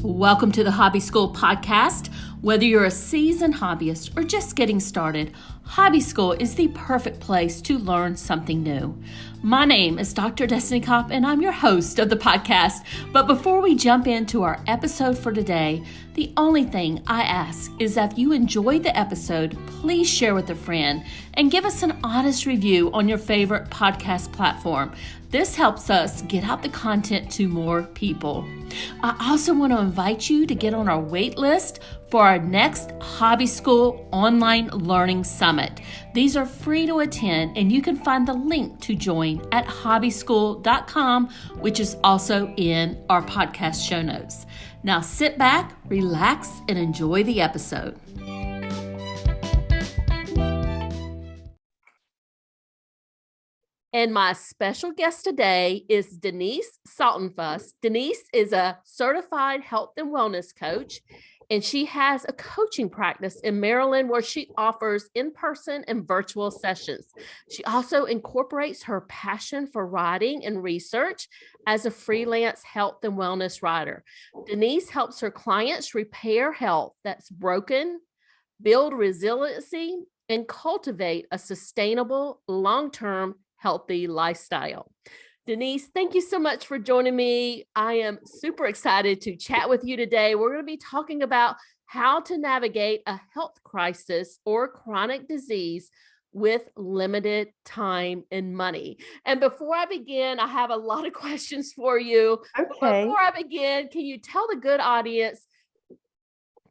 Welcome to the Hobby School podcast. Whether you're a seasoned hobbyist or just getting started, Hobby School is the perfect place to learn something new. My name is Dr. Destiny Kopp, and I'm your host of the podcast. But before we jump into our episode for today, the only thing I ask is that if you enjoyed the episode, please share with a friend and give us an honest review on your favorite podcast platform. This helps us get out the content to more people. I also want to invite you to get on our wait list for our next Hobby School Online Learning Summit. These are free to attend, and you can find the link to join at hobbyschool.com, which is also in our podcast show notes. Now sit back, relax, and enjoy the episode. And my special guest today is Denise Sultenfuss. Denise is a certified health and wellness coach, and she has a coaching practice in Maryland where she offers in-person and virtual sessions. She also incorporates her passion for writing and research as a freelance health and wellness writer. Denise helps her clients repair health that's broken, build resiliency, and cultivate a sustainable, long-term healthy lifestyle. Denise, thank you so much for joining me. I am super excited to chat with you today. We're going to be talking about how to navigate a health crisis or chronic disease with limited time and money. And before I begin, I have a lot of questions for you. Okay. Before I begin, can you tell the good audience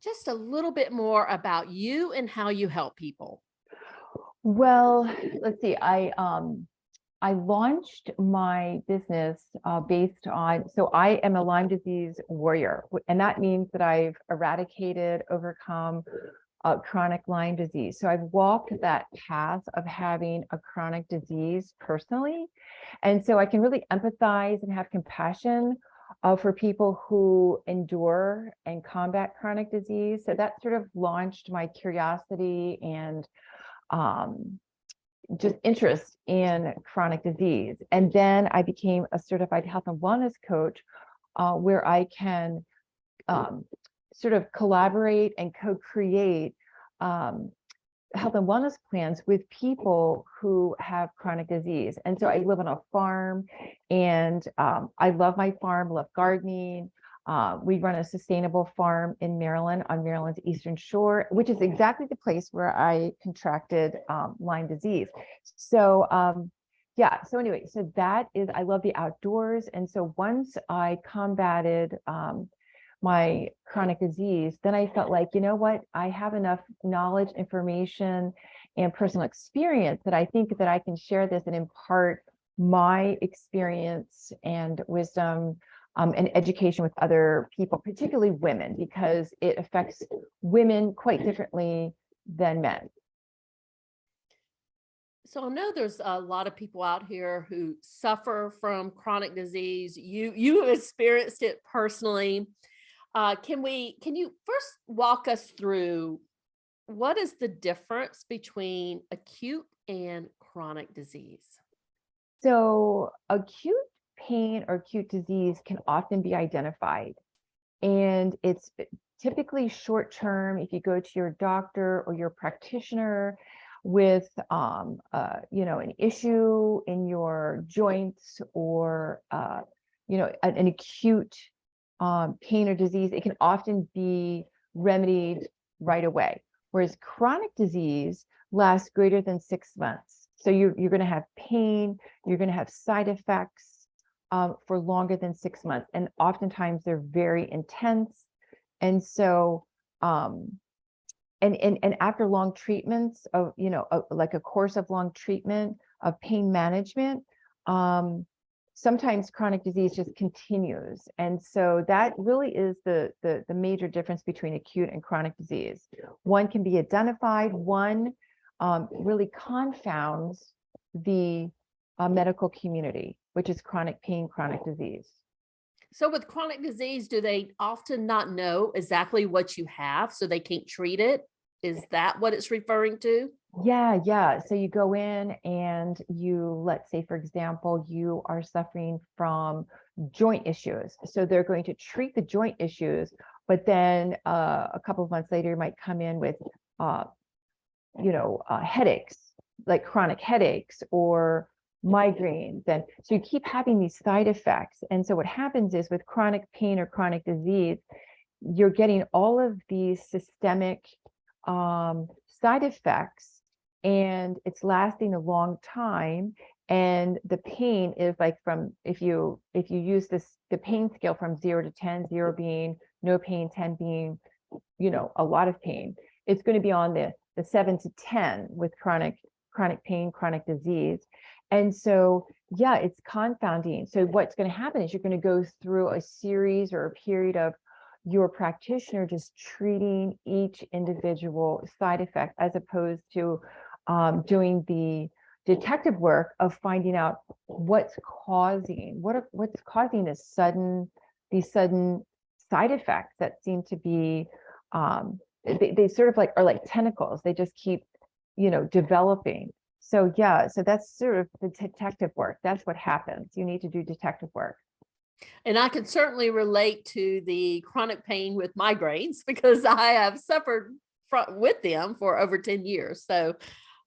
just a little bit more about you and how you help people? Well, let's see. I launched my business based on, so I am a Lyme disease warrior, and that means that I've overcome chronic Lyme disease. So I've walked that path of having a chronic disease personally. And so I can really empathize and have compassion for people who endure and combat chronic disease. So that sort of launched my curiosity and just interest in chronic disease. And then I became a certified health and wellness coach where I can sort of collaborate and co-create health and wellness plans with people who have chronic disease. And so I live on a farm, and I love my farm, love gardening. We run a sustainable farm in Maryland, on Maryland's Eastern Shore, which is exactly the place where I contracted Lyme disease. So so anyway, so that is, I love the outdoors. And so once I combated my chronic disease, then I felt like, you know what, I have enough knowledge, information, and personal experience that I think that I can share this and impart my experience and wisdom and education with other people, particularly women, because it affects women quite differently than men. So I know there's a lot of people out here who suffer from chronic disease. You experienced it personally. Can you first walk us through what is the difference between acute and chronic disease? So acute pain or acute disease can often be identified, and it's typically short term. If you go to your doctor or your practitioner with an issue in your joints or an acute pain or disease, it can often be remedied right away. Whereas chronic disease lasts greater than 6 months. So you're going to have pain, you're going to have side effects for longer than 6 months, and oftentimes they're very intense. And so, and after long treatments of, like a course of long treatment of pain management, sometimes chronic disease just continues. And so that really is the major difference between acute and chronic disease. One can be identified, one really confounds the medical community, which is chronic pain, chronic disease. So with chronic disease, do they often not know exactly what you have, so they can't treat it? Is that what it's referring to? Yeah. So you go in and you, let's say, for example, you are suffering from joint issues. So they're going to treat the joint issues, but then a couple of months later, you might come in with, headaches, like chronic headaches or migraines. And so you keep having these side effects. And so what happens is with chronic pain or chronic disease, you're getting all of these systemic side effects, and it's lasting a long time. And the pain is like from, if you use the pain scale from 0 to 10, 0 being no pain, 10 being, a lot of pain, it's going to be on the 7 to 10 with chronic pain, chronic disease. And so, yeah, it's confounding. So what's going to happen is you're going to go through a series or a period of your practitioner just treating each individual side effect, as opposed to doing the detective work of finding out what's causing these sudden side effects that seem to be they sort of are like tentacles. They just keep developing. So yeah, so that's sort of the detective work. That's what happens. You need to do detective work. And I can certainly relate to the chronic pain with migraines because I have suffered with them for over 10 years. So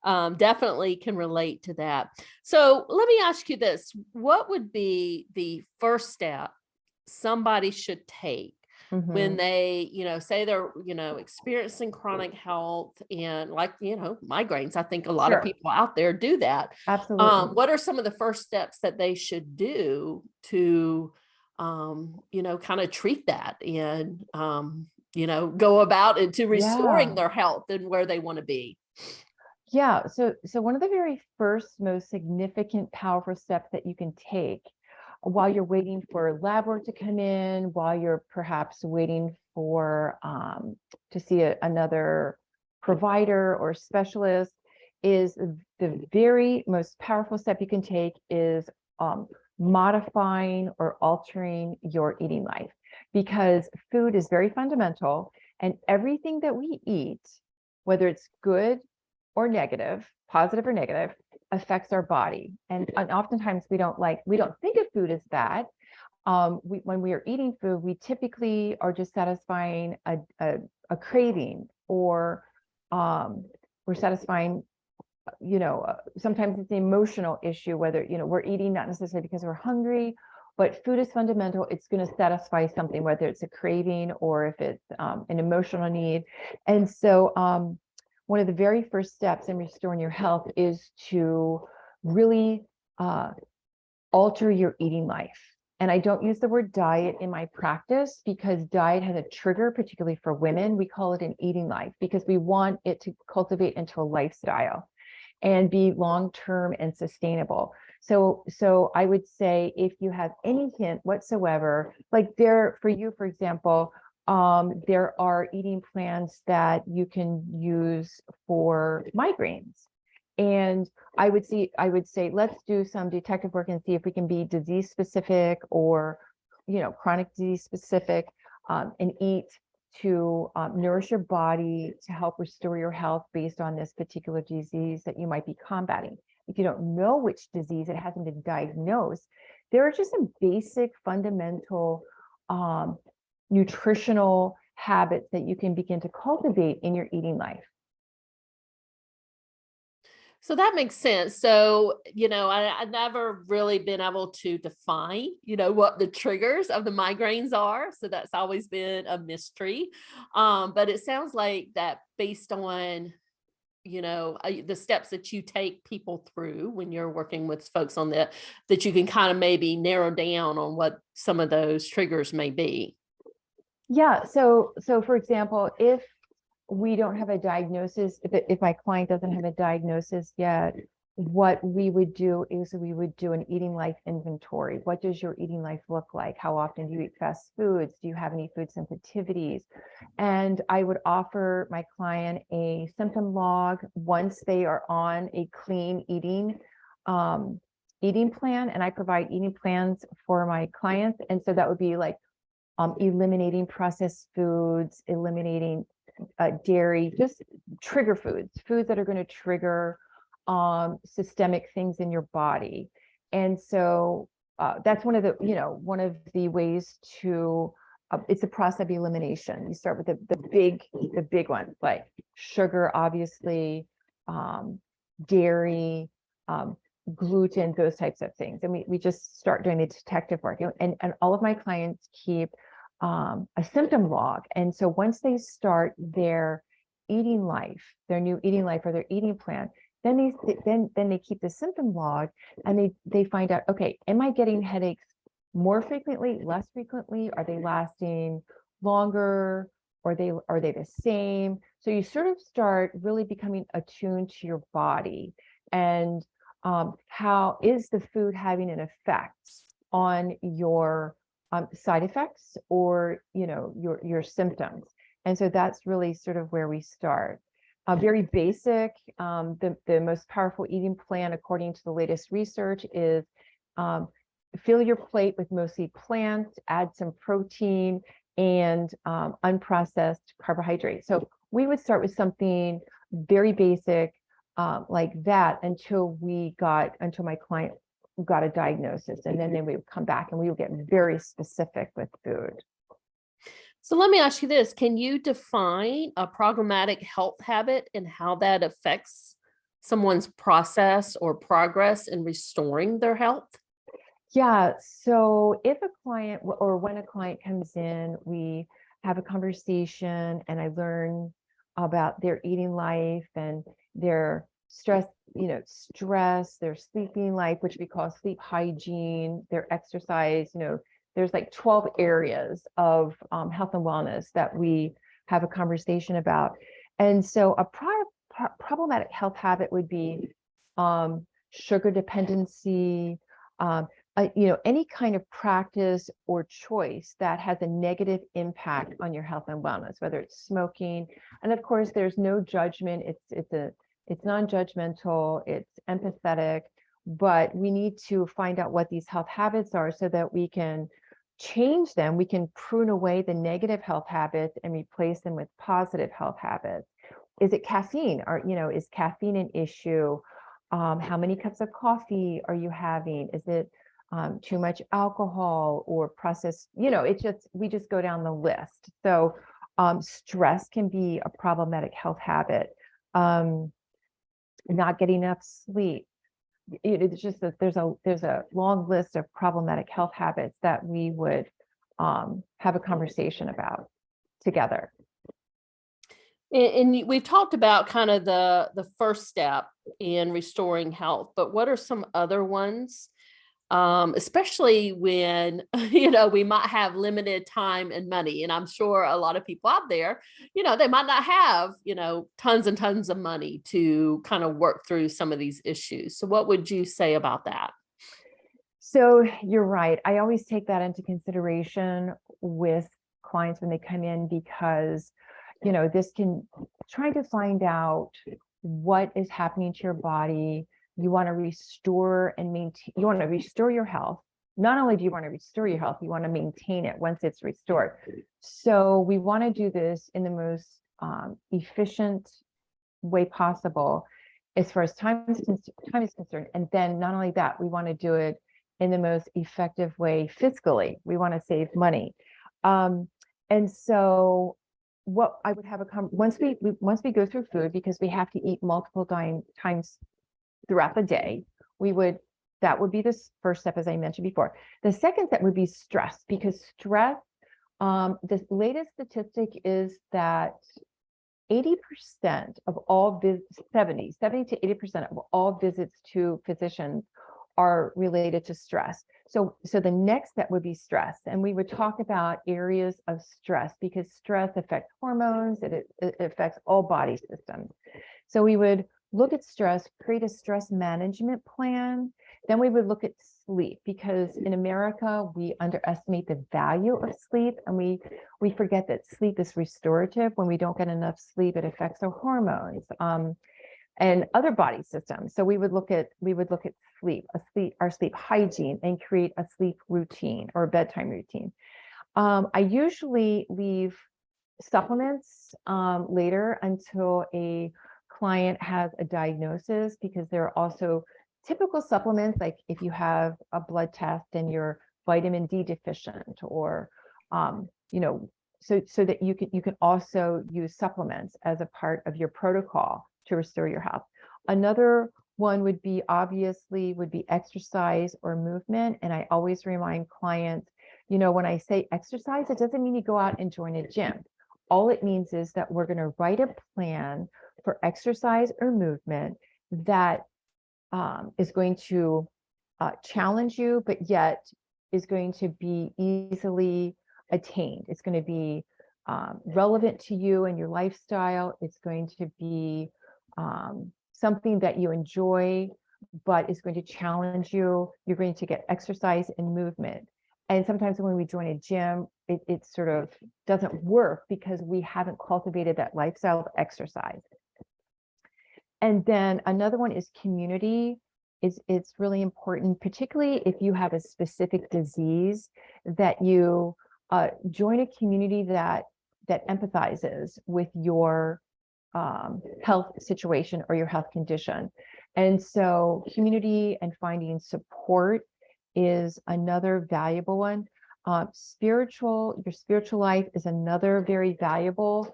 definitely can relate to that. So let me ask you this. What would be the first step somebody should take when they, say they're, experiencing chronic health and like, migraines? I think a lot of Sure. people out there do that. Absolutely. What are some of the first steps that they should do to, kind of treat that and, go about into restoring Yeah. their health and where they want to be? Yeah. So one of the very first, most significant, powerful steps that you can take while you're waiting for lab work to come in, while you're perhaps waiting for to see another provider or specialist, is the very most powerful step you can take is modifying or altering your eating life, because food is very fundamental, and everything that we eat, whether it's good or negative, positive or negative, affects our body. And oftentimes we don't think of food as bad. When we are eating food, we typically are just satisfying a craving, or we're satisfying, sometimes it's an emotional issue, whether, we're eating not necessarily because we're hungry, but food is fundamental. It's going to satisfy something, whether it's a craving or if it's an emotional need. And so one of the very first steps in restoring your health is to really alter your eating life. And I don't use the word diet in my practice because diet has a trigger, particularly for women. We call it an eating life because we want it to cultivate into a lifestyle and be long-term and sustainable. So I would say, if you have any hint whatsoever, like for you, for example, there are eating plans that you can use for migraines. And I would say, let's do some detective work and see if we can be disease specific or, chronic disease specific, and eat to nourish your body to help restore your health based on this particular disease that you might be combating. If you don't know which disease, it hasn't been diagnosed, there are just some basic fundamental nutritional habits that you can begin to cultivate in your eating life. So that makes sense. So, I've never really been able to define, what the triggers of the migraines are. So that's always been a mystery. But it sounds like that based on, the steps that you take people through when you're working with folks on that you can kind of maybe narrow down on what some of those triggers may be. Yeah. So for example, if we don't have a diagnosis, if my client doesn't have a diagnosis yet, what we would do is we would do an eating life inventory. What does your eating life look like? How often do you eat fast foods? Do you have any food sensitivities? And I would offer my client a symptom log once they are on a clean eating plan. And I provide eating plans for my clients. And so that would be like eliminating processed foods, eliminating dairy, just trigger foods, foods that are going to trigger systemic things in your body. And so that's one of the ways to, it's a process of elimination. You start with the big ones, like sugar, obviously, dairy, gluten, those types of things. And we just start doing the detective work. And all of my clients keep a symptom log. And so once they start their eating life, their new eating life or their eating plan, then they keep the symptom log, and they find out, okay, am I getting headaches more frequently, less frequently? Are they lasting longer? Are they the same? So you sort of start really becoming attuned to your body, and how is the food having an effect on your side effects, or your symptoms. And so that's really sort of where we start. Very basic. The most powerful eating plan, according to the latest research, is fill your plate with mostly plants, add some protein, and unprocessed carbohydrates. So we would start with something very basic like that until my client got a diagnosis, and then we would come back and we would get very specific with food. So let me ask you this. Can you define a problematic health habit and how that affects someone's process or progress in restoring their health? Yeah. So if a client, or when a client comes in, we have a conversation and I learn about their eating life and their stress, their sleeping life, which we call sleep hygiene, their exercise. There's like 12 areas of health and wellness that we have a conversation about. And so a problematic health habit would be sugar dependency, any kind of practice or choice that has a negative impact on your health and wellness, whether it's smoking. And of course, there's no judgment. It's non-judgmental, it's empathetic, but we need to find out what these health habits are so that we can change them. We can prune away the negative health habits and replace them with positive health habits. Is it caffeine? Is caffeine an issue? How many cups of coffee are you having? Is it too much alcohol or processed? We just go down the list. So stress can be a problematic health habit. Not getting enough sleep. It's just that there's a long list of problematic health habits that we would have a conversation about together. And we've talked about kind of the first step in restoring health, but what are some other ones? Especially when, we might have limited time and money. And I'm sure a lot of people out there, they might not have, tons and tons of money to kind of work through some of these issues. So what would you say about that? So you're right. I always take that into consideration with clients when they come in, because, this can try to find out what is happening to your body. You want to restore and maintain, you want to restore your health. Not only do you want to restore your health, you want to maintain it once it's restored. So we want to do this in the most efficient way possible as far as time is concerned. And then not only that, we want to do it in the most effective way fiscally. We want to save money. And so what I would have once we go through food, because we have to eat multiple times throughout the day, that would be the first step, as I mentioned before. The second step would be stress, because stress, the latest statistic is that 80% of all 70 to 80% of all visits to physicians are related to stress. So the next step would be stress. And we would talk about areas of stress, because stress affects hormones, it affects all body systems. So we would look at stress, create a stress management plan. Then we would look at sleep, because in America, we underestimate the value of sleep, and we forget that sleep is restorative. When we don't get enough sleep, it affects our hormones and other body systems. So we would look at sleep, our sleep hygiene, and create a sleep routine or a bedtime routine. I usually leave supplements later until a client has a diagnosis, because there are also typical supplements, like if you have a blood test and you're vitamin D deficient, or you know, so that you can also use supplements as a part of your protocol to restore your health. Another one would be exercise or movement. And I always remind clients, when I say exercise, it doesn't mean you go out and join a gym. All it means is that we're going to write a plan for exercise or movement that is going to challenge you, but yet is going to be easily attained. It's going to be relevant to you and your lifestyle. It's going to be something that you enjoy, but is going to challenge you. You're going to get exercise and movement. And sometimes when we join a gym, it sort of doesn't work because we haven't cultivated that lifestyle of exercise. And then another one is community. It's really important, particularly if you have a specific disease, that you join a community that empathizes with your health situation or your health condition. And so community and finding support is another valuable one. Your spiritual life is another very valuable,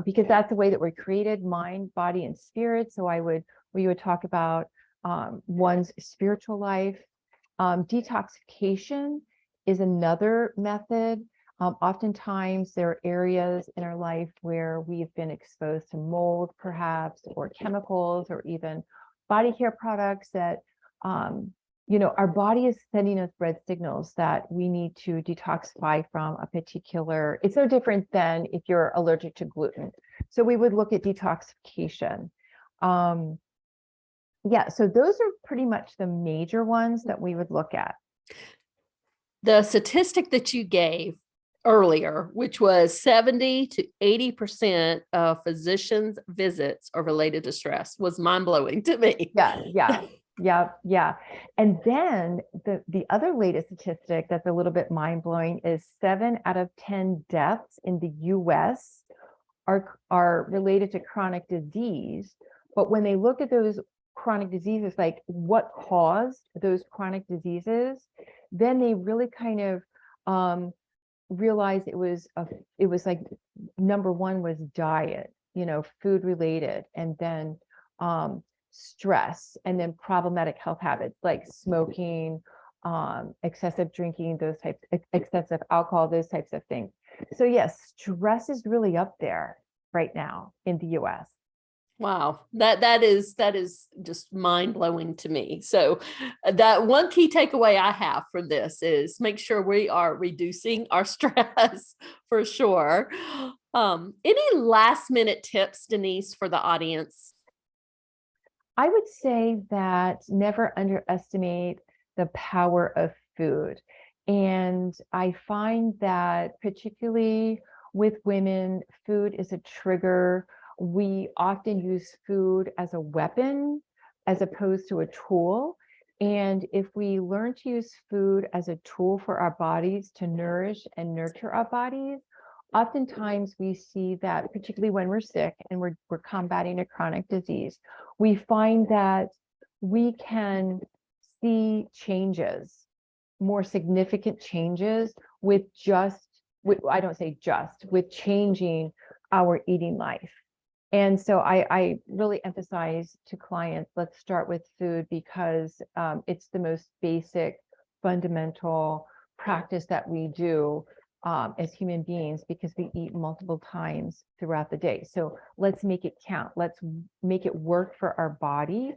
because that's the way that we're created, mind, body, and spirit. So we would talk about one's spiritual life. Detoxification is another method. Oftentimes there are areas in our life where we've been exposed to mold, perhaps, or chemicals, or even body care products that, our body is sending us red signals that we need to detoxify from a particular. It's no different than if you're allergic to gluten. So we would look at detoxification. Yeah, so those are pretty much the major ones that we would look at. The statistic that you gave earlier, which was 70 to 80% of physicians' visits are related to stress, was mind-blowing to me. Yeah. And then the other latest statistic that's a little bit mind-blowing is 7 out of 10 deaths in the US are related to chronic disease. But when they look at those chronic diseases, like what caused those chronic diseases, then they really kind of realized it was like number one was diet, food related, and then stress, and then problematic health habits like smoking, excessive drinking, excessive alcohol, those types of things. So yes, stress is really up there right now in the US. Wow, that is just mind-blowing to me. So that one key takeaway I have from this is make sure we are reducing our stress for sure. Any last minute tips, Denise, for the audience? I would say that never underestimate the power of food. And I find that particularly with women, food is a trigger. We often use food as a weapon as opposed to a tool. And if we learn to use food as a tool for our bodies to nourish and nurture our bodies, oftentimes we see that, particularly when we're sick and we're combating a chronic disease, we find that we can see changes, more significant changes with changing our eating life. And so I really emphasize to clients, let's start with food, because it's the most basic, fundamental practice that we do as human beings, because we eat multiple times throughout the day. So let's make it count. Let's make it work for our body.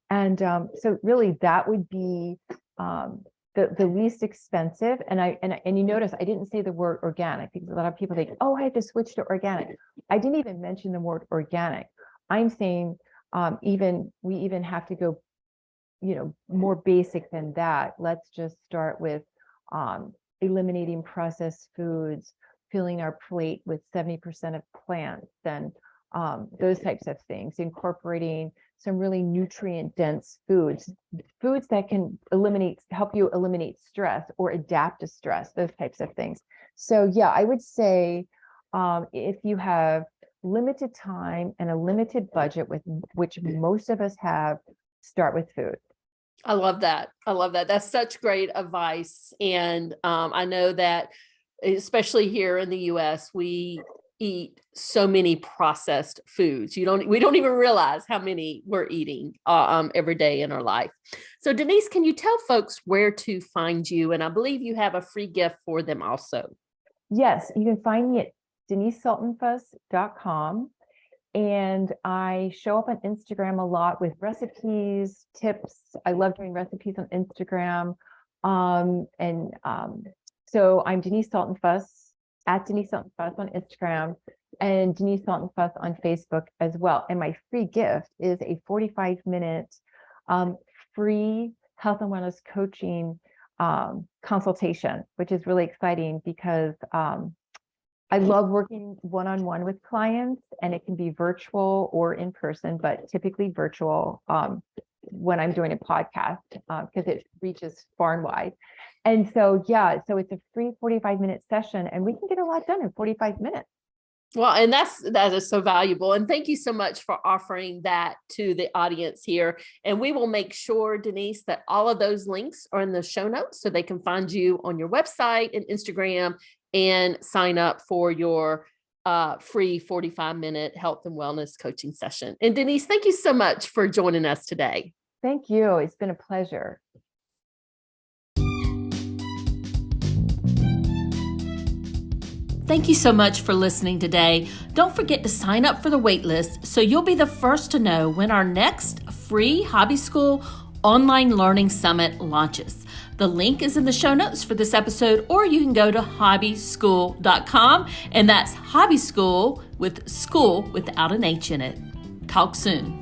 And so really that would be the least expensive. And you notice I didn't say the word organic, because a lot of people think, oh, I have to switch to organic. I didn't even mention the word organic. I'm saying we even have to go, more basic than that. Let's just start with eliminating processed foods, filling our plate with 70% of plants, and those types of things, incorporating some really nutrient dense foods that can help you eliminate stress or adapt to stress, those types of things. So yeah, I would say if you have limited time and a limited budget, with which most of us have, start with food. I love that. I love that. That's such great advice. And I know that, especially here in the US, we eat so many processed foods. We don't even realize how many we're eating every day in our life. So Denise, can you tell folks where to find you? And I believe you have a free gift for them also. Yes, you can find me at denisesultenfuss.com. And I show up on Instagram a lot with recipes, tips. I love doing recipes on Instagram. So I'm Denise Sultenfuss, at Denise Sultenfuss on Instagram, and Denise Sultenfuss on Facebook as well. And my free gift is a 45-minute free health and wellness coaching consultation, which is really exciting because I love working one-on-one with clients, and it can be virtual or in person, but typically virtual when I'm doing a podcast because it reaches far and wide. And so, so it's a free 45-minute session, and we can get a lot done in 45 minutes. Well, and that is so valuable. And thank you so much for offering that to the audience here. And we will make sure, Denise, that all of those links are in the show notes so they can find you on your website and Instagram and sign up for your free 45-minute health and wellness coaching session. And Denise, thank you so much for joining us today. Thank you. It's been a pleasure. Thank you so much for listening today. Don't forget to sign up for the waitlist so you'll be the first to know when our next free Hobby School online learning summit launches. The link is in the show notes for this episode, or you can go to hobbyschool.com, and that's Hobby School with school without an H in it. Talk soon.